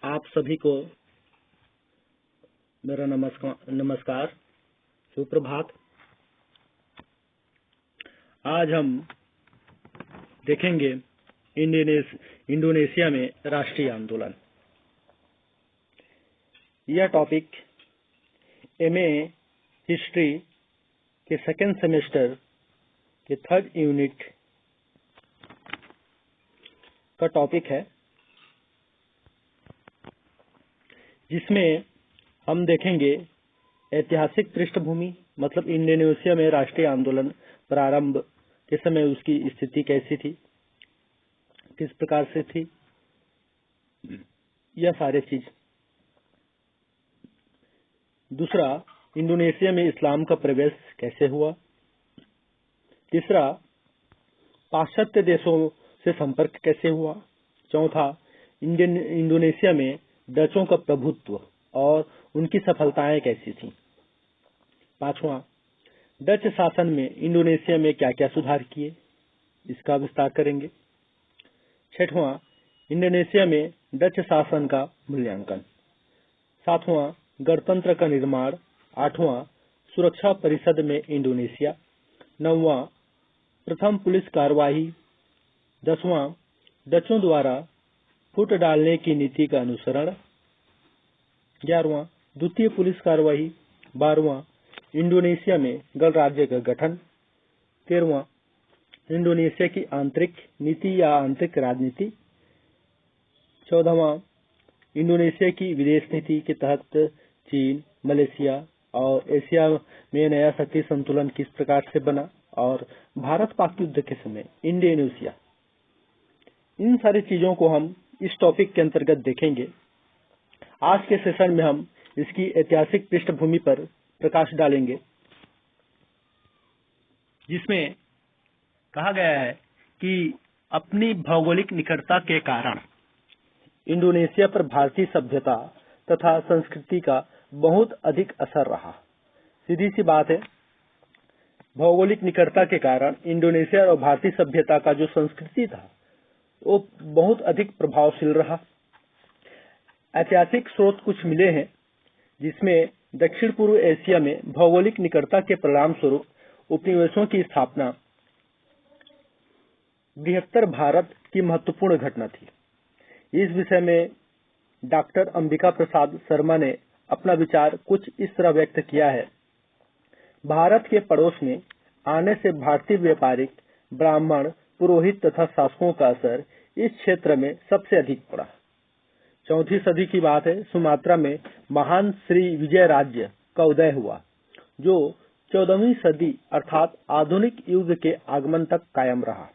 आप सभी को मेरा नमस्कार, सुप्रभात। आज हम देखेंगे इंडोनेशिया में राष्ट्रीय आंदोलन। यह टॉपिक एमए हिस्ट्री के सेकेंड सेमेस्टर के थर्ड यूनिट का टॉपिक है, जिसमें हम देखेंगे ऐतिहासिक पृष्ठभूमि, मतलब इंडोनेशिया में राष्ट्रीय आंदोलन प्रारंभ के समय उसकी स्थिति कैसी थी, किस प्रकार से थी, यह सारे चीज। दूसरा, इंडोनेशिया में इस्लाम का प्रवेश कैसे हुआ। तीसरा, पाश्चात्य देशों से संपर्क कैसे हुआ। चौथा, इंडोनेशिया में डचों का प्रभुत्व और उनकी सफलताएं कैसी थीं। पांचवा, डच शासन में इंडोनेशिया में क्या क्या सुधार किए, इसका विस्तार करेंगे। छठवां, इंडोनेशिया में डच शासन का मूल्यांकन। सातवां, गणतंत्र का निर्माण। आठवां, सुरक्षा परिषद में इंडोनेशिया। नौवां, प्रथम पुलिस कार्यवाही। 10वां, डचों द्वारा फुट डालने की नीति का अनुसरण। 11वां, द्वितीय पुलिस कार्यवाही। 12वां, इंडोनेशिया में गणराज्य का गठन। 13वां, इंडोनेशिया की आंतरिक नीति या आंतरिक राजनीति। 14वां, इंडोनेशिया की विदेश नीति के तहत चीन, मलेशिया और एशिया में नया शक्ति संतुलन किस प्रकार से बना, और भारत पाक युद्ध के समय इंडोनेशिया। इन सारी चीजों को हम इस टॉपिक के अंतर्गत देखेंगे। आज के सेशन में हम इसकी ऐतिहासिक पृष्ठभूमि पर प्रकाश डालेंगे, जिसमें कहा गया है कि अपनी भौगोलिक निकटता के कारण इंडोनेशिया पर भारतीय सभ्यता तथा संस्कृति का बहुत अधिक असर रहा। सीधी सी बात है, भौगोलिक निकटता के कारण इंडोनेशिया और भारतीय सभ्यता का जो संस्कृति था वो बहुत अधिक प्रभावशील रहा। ऐतिहासिक स्रोत कुछ मिले हैं, जिसमें दक्षिण पूर्व एशिया में भौगोलिक निकटता के परिणाम स्वरूप उपनिवेशों की स्थापना बृहत्तर भारत की महत्वपूर्ण घटना थी। इस विषय में डॉक्टर अंबिका प्रसाद शर्मा ने अपना विचार कुछ इस तरह व्यक्त किया है। भारत के पड़ोस में आने से भारतीय व्यापारिक, ब्राह्मण, पुरोहित तथा शासकों का असर इस क्षेत्र में सबसे अधिक पड़ा। 4वीं सदी की बात है। सुमात्रा में महान श्री विजय राज्य का उदय हुआ, जो 14वीं सदी अर्थात आधुनिक युग के आगमन तक कायम रहा।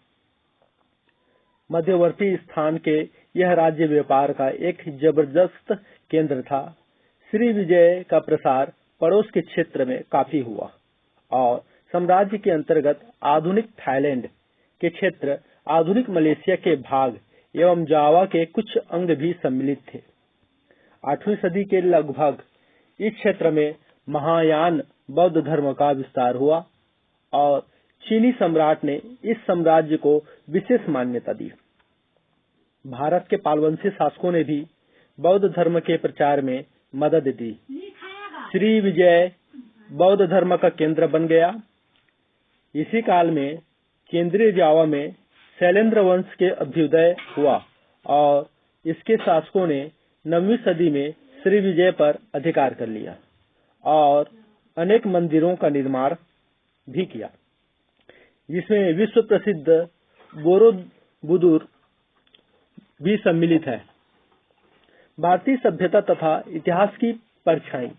मध्यवर्ती स्थान के यह राज्य व्यापार का एक जबरदस्त केंद्र था। श्री विजय का प्रसार पड़ोस के क्षेत्र में काफी हुआ और साम्राज्य के अंतर्गत आधुनिक थाईलैंड के क्षेत्र, आधुनिक मलेशिया के भाग एवं जावा के कुछ अंग भी सम्मिलित थे। 8वीं सदी के लगभग इस क्षेत्र में महायान बौद्ध धर्म का विस्तार हुआ और चीनी सम्राट ने इस साम्राज्य को विशेष मान्यता दी। भारत के पालवंशी शासकों ने भी बौद्ध धर्म के प्रचार में मदद दी। श्री विजय बौद्ध धर्म का केंद्र बन गया। इसी काल में केंद्रीय जावा में शैलेंद्र वंश के अभ्युदय हुआ और इसके शासकों ने 9वीं सदी में श्री विजय पर अधिकार कर लिया और अनेक मंदिरों का निर्माण भी किया, जिसमें विश्व प्रसिद्ध बोरोबुदुर भी सम्मिलित है। भारतीय सभ्यता तथा इतिहास की परछाई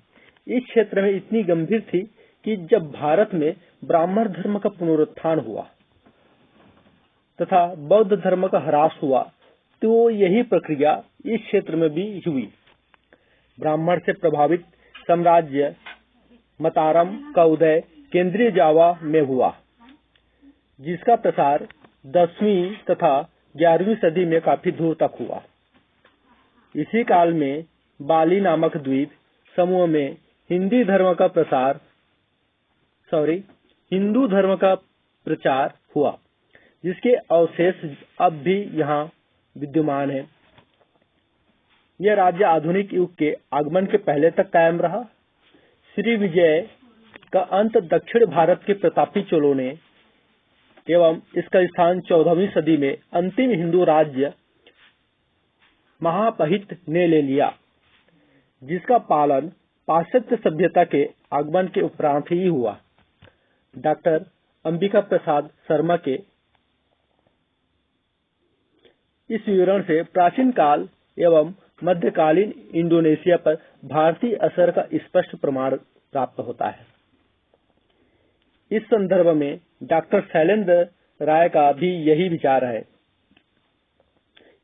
इस क्षेत्र में इतनी गंभीर थी कि जब भारत में ब्राह्मण धर्म का पुनरुत्थान हुआ तथा बौद्ध धर्म का ह्रास हुआ, तो यही प्रक्रिया इस क्षेत्र में भी हुई। ब्राह्मण से प्रभावित साम्राज्य मतारम का उदय केंद्रीय जावा में हुआ, जिसका प्रसार 10वीं तथा 11वीं सदी में काफी दूर तक हुआ। इसी काल में बाली नामक द्वीप समूह में हिंदू धर्म का प्रचार हुआ, जिसके अवशेष अब भी यहाँ विद्यमान है। यह राज्य आधुनिक युग के आगमन के पहले तक कायम रहा। श्री विजय का अंत दक्षिण भारत के प्रतापी चोलों ने एवं इसका स्थान 14वीं सदी में अंतिम हिंदू राज्य महापहित ने ले लिया, जिसका पालन पाश्चात्य सभ्यता के आगमन के उपरांत ही हुआ। डॉक्टर अंबिका प्रसाद शर्मा के इस विवरण से प्राचीन काल एवं मध्यकालीन इंडोनेशिया पर भारतीय असर का स्पष्ट प्रमाण प्राप्त होता है। इस संदर्भ में डॉक्टर शैलेंद्र राय का भी यही विचार है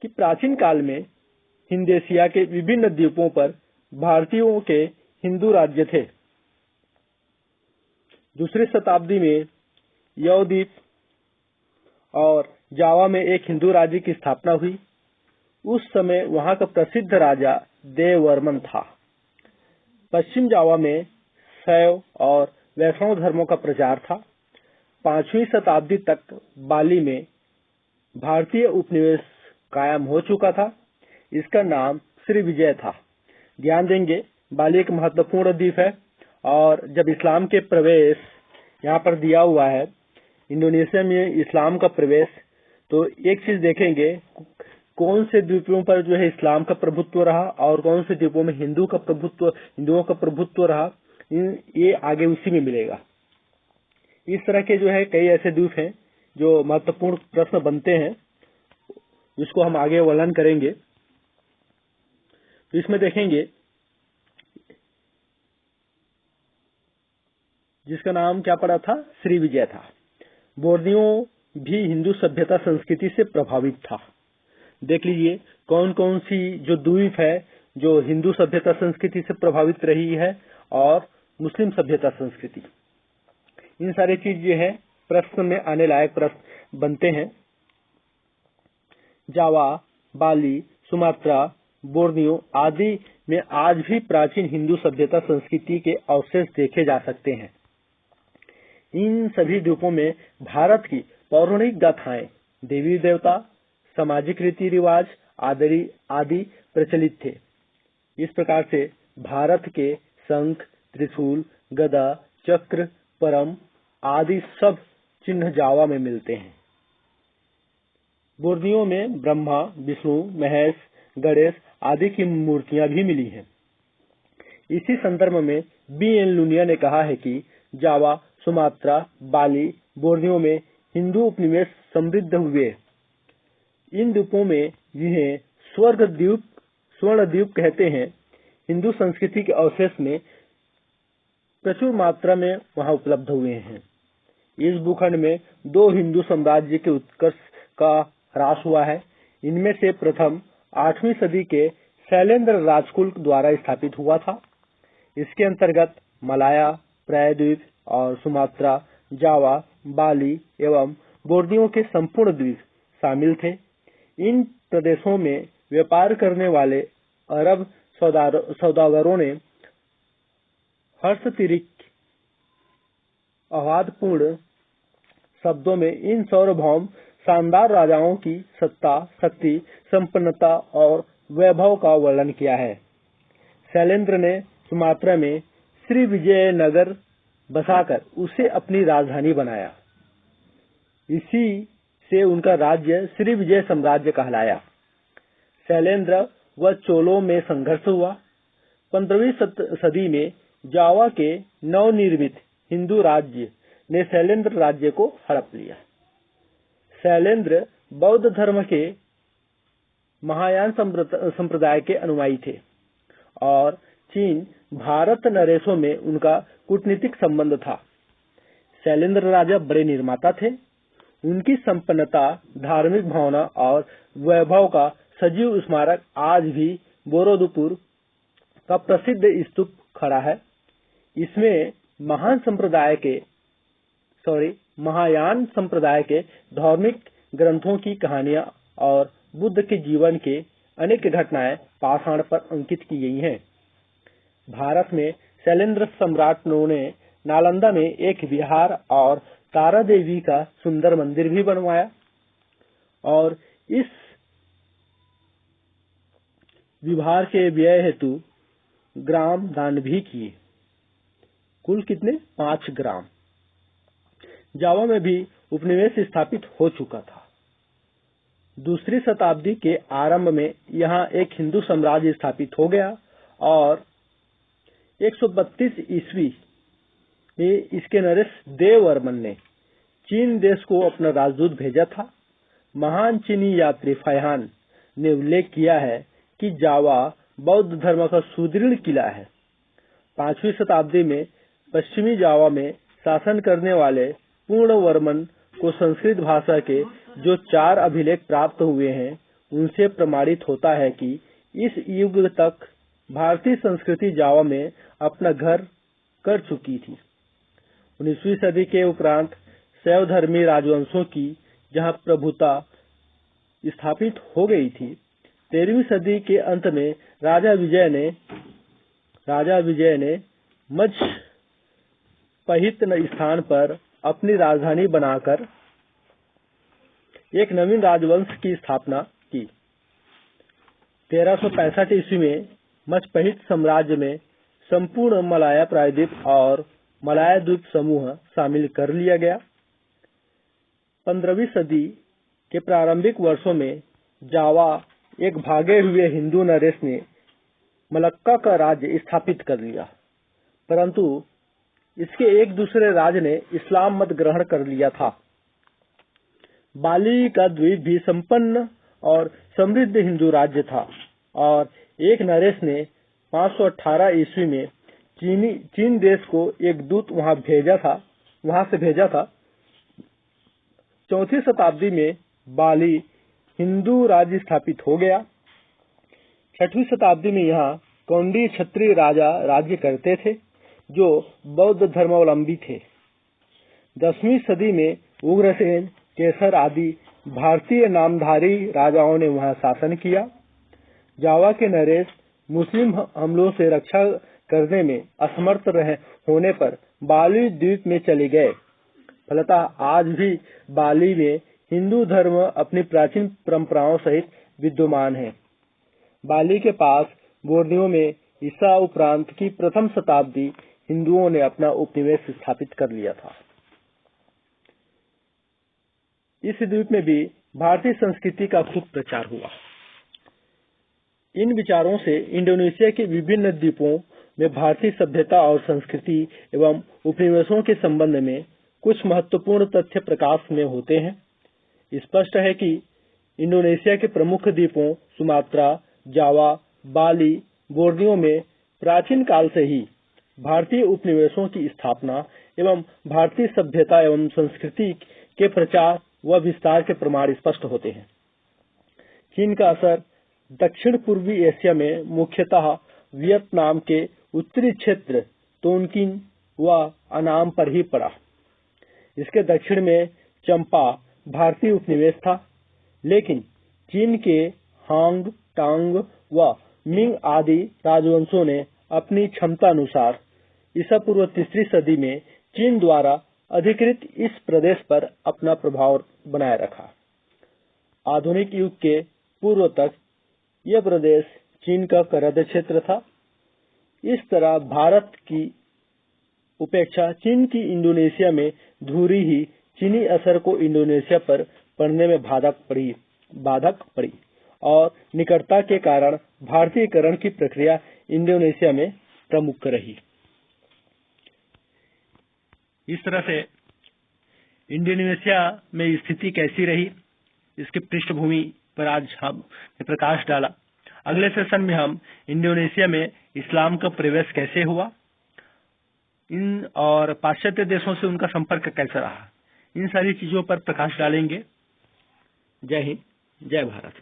कि प्राचीन काल में हिंदेशिया के विभिन्न द्वीपों पर भारतीयों के हिंदू राज्य थे। दूसरी शताब्दी में यव द्वीप और जावा में एक हिंदू राज्य की स्थापना हुई। उस समय वहां का प्रसिद्ध राजा देववर्मन था। पश्चिम जावा में शैव और वैष्णव धर्मों का प्रचार था। 5वीं शताब्दी तक बाली में भारतीय उपनिवेश कायम हो चुका था। इसका नाम श्री विजय था। ध्यान देंगे, बाली एक महत्वपूर्ण द्वीप है और जब इस्लाम के प्रवेश यहाँ पर दिया हुआ है, इंडोनेशिया में इस्लाम का प्रवेश, तो एक चीज देखेंगे, कौन से द्वीपों पर जो है इस्लाम का प्रभुत्व रहा और कौन से द्वीपों में हिंदुओं का प्रभुत्व रहा, ये आगे उसी में मिलेगा। इस तरह के जो है कई ऐसे द्वीप हैं जो महत्वपूर्ण प्रश्न बनते हैं, जिसको हम आगे वर्णन करेंगे। तो इसमें देखेंगे जिसका नाम क्या पड़ा था, श्री विजय था। बोर्नियो भी हिंदू सभ्यता संस्कृति से प्रभावित था। देख लीजिए कौन कौन सी जो द्वीप है जो हिंदू सभ्यता संस्कृति से प्रभावित रही है और मुस्लिम सभ्यता संस्कृति। इन सारी चीज जो है प्रश्न में आने लायक प्रश्न बनते हैं। जावा, बाली, सुमात्रा, बोर्नियो आदि में आज भी प्राचीन हिंदू सभ्यता संस्कृति के अवशेष देखे जा सकते हैं। इन सभी द्वीपों में भारत की पौराणिक गाथाएं, देवी देवता, सामाजिक रीति रिवाज आदि प्रचलित थे। इस प्रकार से भारत के शंख, त्रिशूल, गदा, चक्र, परम आदि सब चिन्ह जावा में मिलते हैं। बोर्नियो में ब्रह्मा, विष्णु, महेश, गणेश आदि की मूर्तियां भी मिली हैं। इसी संदर्भ में B.N. लुनिया ने कहा है कि जावा, सुमात्रा, बाली, बोर्नियो में हिंदू उपनिवेश समृद्ध हुए। इन द्वीपों में जिन्हें स्वर्ण द्वीप कहते हैं, हिंदू संस्कृति के अवशेष में प्रचुर मात्रा में वहां उपलब्ध हुए हैं। इस भूखंड में 2 हिंदू साम्राज्य के उत्कर्ष का ह्रास हुआ है। इनमें से प्रथम 8वीं सदी के शैलेंद्र राजकुल द्वारा स्थापित हुआ था। इसके अंतर्गत मलाया, प्रायद्वीप और सुमात्रा, जावा, बाली एवं बोर्नियो के संपूर्ण द्वीप शामिल थे। इन प्रदेशों में व्यापार करने वाले अरब सौदागरों ने हर्षतिरिक आह्लादपूर्ण शब्दों में इन सार्वभौम शानदार राजाओं की सत्ता, शक्ति, संपन्नता और वैभव का वर्णन किया है। शैलेंद्र ने सुमात्रा में श्री विजय नगर बसाकर उसे अपनी राजधानी बनाया। इसी से उनका राज्य श्री विजय साम्राज्य कहलाया। शैलेंद्र व चोलों में संघर्ष हुआ। 15वीं सदी में जावा के नवनिर्मित हिंदू राज्य ने शैलेंद्र राज्य को हड़प लिया। शैलेंद्र बौद्ध धर्म के महायान संप्रदाय के अनुयायी थे और चीन, भारत नरेशों में उनका कूटनीतिक संबंध था। शैलेंद्र राजा बड़े निर्माता थे। उनकी संपन्नता, धार्मिक भावना और वैभव का सजीव स्मारक आज भी बोरोदुपुर का प्रसिद्ध स्तूप खड़ा है। इसमें महायान संप्रदाय के धार्मिक ग्रंथों की कहानियां और बुद्ध के जीवन के अनेक घटनाएं पाषाण पर अंकित की गई हैं। भारत में शैलेंद्र सम्राटों ने नालंदा में एक विहार और तारा देवी का सुंदर मंदिर भी बनवाया और इस विहार के व्यय हेतु ग्राम दान भी किए। कुल कितने? 5 ग्राम। जावा में भी उपनिवेश स्थापित हो चुका था। दूसरी शताब्दी के आरंभ में यहाँ एक हिंदू साम्राज्य स्थापित हो गया और 132 ईस्वी में इसके नरेश देववर्मन ने चीन देश को अपना राजदूत भेजा था। महान चीनी यात्री फाह्यान ने उल्लेख किया है कि जावा बौद्ध धर्म का सुदृढ़ किला है। 5वीं शताब्दी में पश्चिमी जावा में शासन करने वाले पूर्णवर्मन को संस्कृत भाषा के जो 4 अभिलेख प्राप्त हुए हैं, उनसे प्रमाणित होता है कि इस युग तक भारतीय संस्कृति जावा में अपना घर कर चुकी थी। 19वीं सदी के उपरांत शैव धर्मी राजवंशों की जहां प्रभुता स्थापित हो गई थी, 13वीं सदी के अंत में राजा विजय ने मजपहित स्थान पर अपनी राजधानी बनाकर एक नवीन राजवंश की स्थापना की। 1365 ईस्वी में मजपहित साम्राज्य में संपूर्ण मलाया प्रायद्वीप और मलाया द्वीप समूह शामिल कर लिया गया। 15वीं सदी के प्रारंभिक वर्षों में जावा एक भागे हुए हिंदू नरेश ने मलक्का का राज्य स्थापित कर लिया, परंतु इसके एक दूसरे राज ने इस्लाम मत ग्रहण कर लिया था। बाली का द्वीप भी संपन्न और समृद्ध हिंदू राज्य था और एक नरेश ने 518 ईस्वी में चीन देश को एक दूत वहां से भेजा था। 4वीं शताब्दी में बाली हिंदू राज्य स्थापित हो गया। 6वीं शताब्दी में यहाँ कौंडी क्षत्रिय राजा राज्य करते थे जो बौद्ध धर्मावलंबी थे। 10वीं सदी में उग्रसेन, केसर आदि भारतीय नामधारी राजाओं ने वहां शासन किया। जावा के नरेश मुस्लिम हमलों से रक्षा करने में असमर्थ होने पर बाली द्वीप में चले गए। फलतः आज भी बाली में हिंदू धर्म अपनी प्राचीन परंपराओं सहित विद्यमान है। बाली के पास बोर्नियो में ईसा उपरांत की प्रथम शताब्दी हिंदुओं ने अपना उपनिवेश स्थापित कर लिया था। इस द्वीप में भी भारतीय संस्कृति का खूब प्रचार हुआ। इन विचारों से इंडोनेशिया के विभिन्न द्वीपों में भारतीय सभ्यता और संस्कृति एवं उपनिवेशों के संबंध में कुछ महत्वपूर्ण तथ्य प्रकाश में होते हैं। स्पष्ट है कि इंडोनेशिया के प्रमुख द्वीपों सुमात्रा, जावा, बाली, बोर्नियो में प्राचीन काल से ही भारतीय उपनिवेशों की स्थापना एवं भारतीय सभ्यता एवं संस्कृति के प्रचार व विस्तार के प्रमाण स्पष्ट होते हैं। चीन का असर दक्षिण पूर्वी एशिया में मुख्यतः वियतनाम के उत्तरी क्षेत्र तोनकिन व अनाम पर ही पड़ा। इसके दक्षिण में चंपा भारतीय उपनिवेश था, लेकिन चीन के हांग, टांग व मिंग आदि राजवंशों ने अपनी क्षमता अनुसार ईसा पूर्व 3री सदी में चीन द्वारा अधिकृत इस प्रदेश पर अपना प्रभाव बनाए रखा। आधुनिक युग के पूर्व तक यह प्रदेश चीन का करद क्षेत्र था। इस तरह भारत की उपेक्षा चीन की इंडोनेशिया में धुरी ही चीनी असर को इंडोनेशिया पर पड़ने में बाधक पड़ी और निकटता के कारण भारतीयकरण की प्रक्रिया इंडोनेशिया में प्रमुख रही। इस तरह से इंडोनेशिया में स्थिति कैसी रही, इसकी पृष्ठभूमि पर आज हमने प्रकाश डाला। अगले सेशन में हम इंडोनेशिया में इस्लाम का प्रवेश कैसे हुआ, इन और पाश्चात्य देशों से उनका संपर्क कैसा रहा, इन सारी चीजों पर प्रकाश डालेंगे। जय हिंद, जय भारत।